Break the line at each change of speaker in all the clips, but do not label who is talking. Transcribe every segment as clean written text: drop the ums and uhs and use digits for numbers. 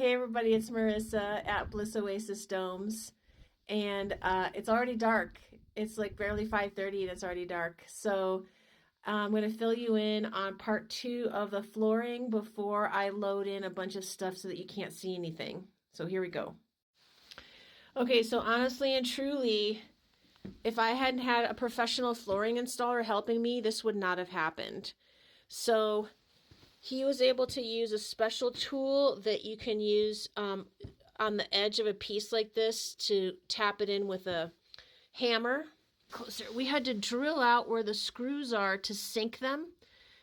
Hey everybody, it's Marissa at Bliss Oasis Domes, and it's already dark. It's like barely 5:30 and it's already dark. So I'm going to fill you in on part 2 of the flooring before I load in a bunch of stuff so that you can't see anything. So here we go. Okay, so honestly and truly, if I hadn't had a professional flooring installer helping me, this would not have happened. So he was able to use a special tool that you can use on the edge of a piece like this to tap it in with a hammer. Closer. We had to drill out where the screws are to sink them.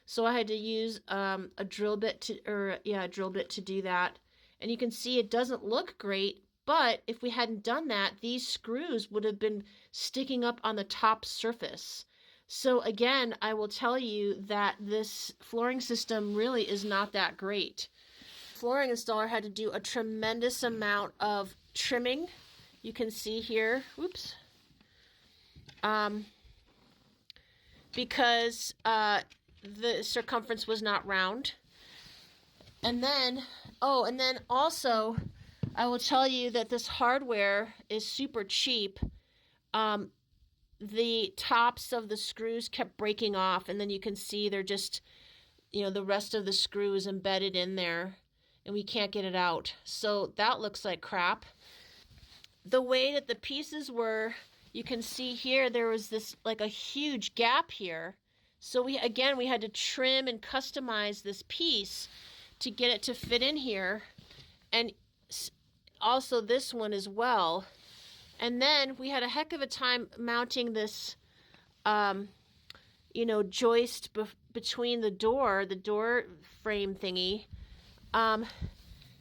So I had to use a drill bit to do that. And you can see it doesn't look great, but if we hadn't done that, these screws would have been sticking up on the top surface. So again, I will tell you that this flooring system really is not that great. Flooring installer had to do a tremendous amount of trimming. You can see here, oops, because the circumference was not round. And then also, I will tell you that this hardware is super cheap. The tops of the screws kept breaking off, and then you can see they're just, the rest of the screw is embedded in there, and we can't get it out. So that looks like crap. The way that the pieces were, you can see here, there was this, like a huge gap here. So we had to trim and customize this piece to get it to fit in here, and also this one as well. And then we had a heck of a time mounting this, joist between the door frame thingy.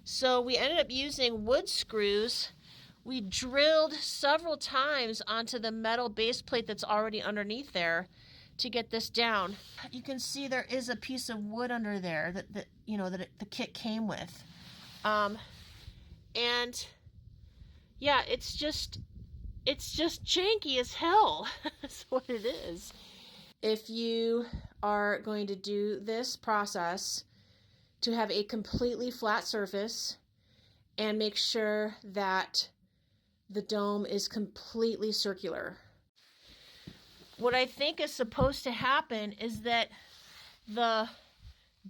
So we ended up using wood screws. We drilled several times onto the metal base plate that's already underneath there to get this down. You can see there is a piece of wood under there that the kit came with. And yeah, it's just janky as hell. That's what it is. If you are going to do this process, to have a completely flat surface and make sure that the dome is completely circular. What I think is supposed to happen is that the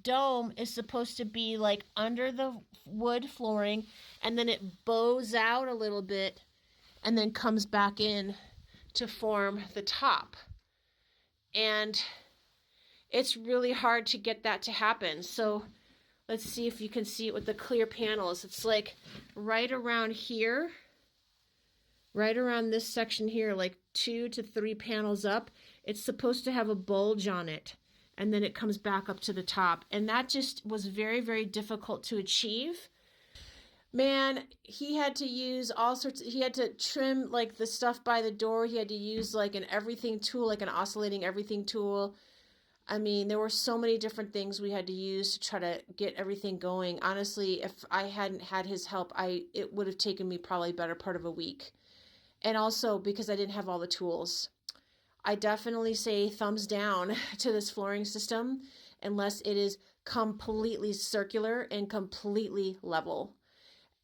dome is supposed to be like under the wood flooring, and then it bows out a little bit and then comes back in to form the top. And it's really hard to get that to happen. So let's see if you can see it with the clear panels. It's like right around here, right around this section here, like 2 to 3 panels up, it's supposed to have a bulge on it, and then it comes back up to the top. And that just was very, very difficult to achieve. Man, he had to use he had to trim like the stuff by the door. He had to use like an everything tool, like an oscillating everything tool. I mean, there were so many different things we had to use to try to get everything going. Honestly, if I hadn't had his help, it would have taken me probably a better part of a week. And also because I didn't have all the tools. I definitely say thumbs down to this flooring system unless it is completely circular and completely level.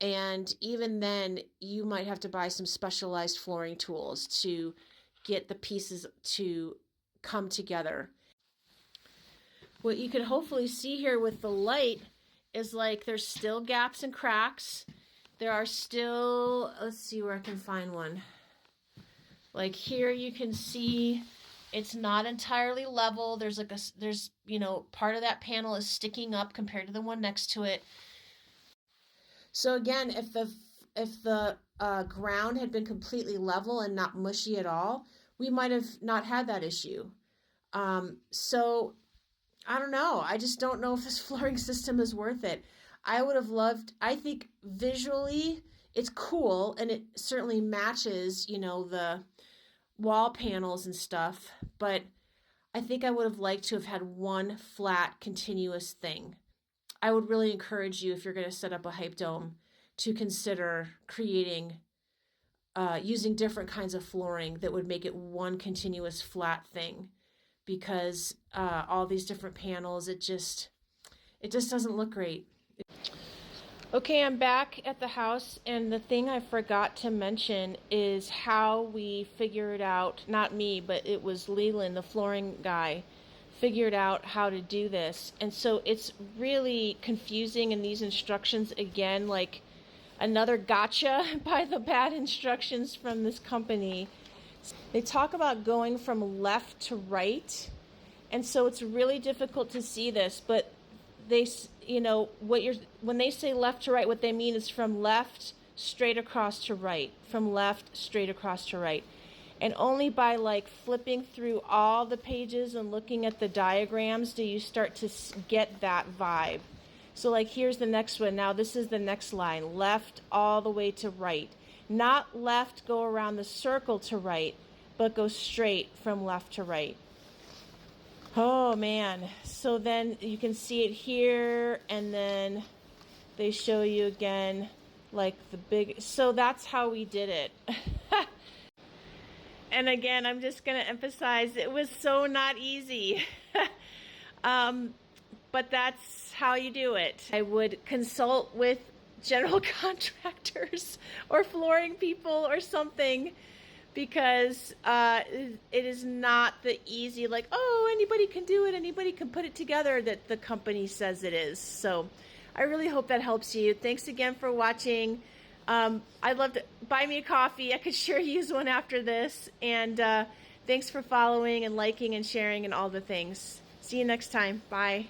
And even then, you might have to buy some specialized flooring tools to get the pieces to come together. What you can hopefully see here with the light is like there's still gaps and cracks. There are still, let's see where I can find one. Like here you can see it's not entirely level. There's part of that panel is sticking up compared to the one next to it. So again, if the ground had been completely level and not mushy at all, we might have not had that issue. So I don't know. I just don't know if this flooring system is worth it. I think visually it's cool, and it certainly matches, the wall panels and stuff, but I think I would have liked to have had one flat, continuous thing. I would really encourage you, if you're going to set up a Hypedome, to consider creating, using different kinds of flooring that would make it one continuous flat thing, because all these different panels, it just doesn't look great. Okay, I'm back at the house, and the thing I forgot to mention is how we figured out, not me, but it was Leland, the flooring guy, figured out how to do this. And so it's really confusing in these instructions again, like another gotcha by the bad instructions from this company. They talk about going from left to right, and so it's really difficult to see this, but they, you know, when they say left to right, what they mean is from left straight across to right, from left straight across to right. And only by like flipping through all the pages and looking at the diagrams do you start to get that vibe. So like here's the next one. Now this is the next line, left all the way to right. Not left, go around the circle to right, but go straight from left to right. Oh man, so then you can see it here, and then they show you again like the big, so that's how we did it. And again, I'm just going to emphasize it was so not easy. But that's how you do it. I would consult with general contractors or flooring people or something, because it is not the easy, like, oh, anybody can do it, anybody can put it together, that the company says it is. So I really hope that helps you. Thanks again for watching. I'd love to buy me a coffee. I could sure use one after this. And thanks for following and liking and sharing and all the things. See you next time. Bye.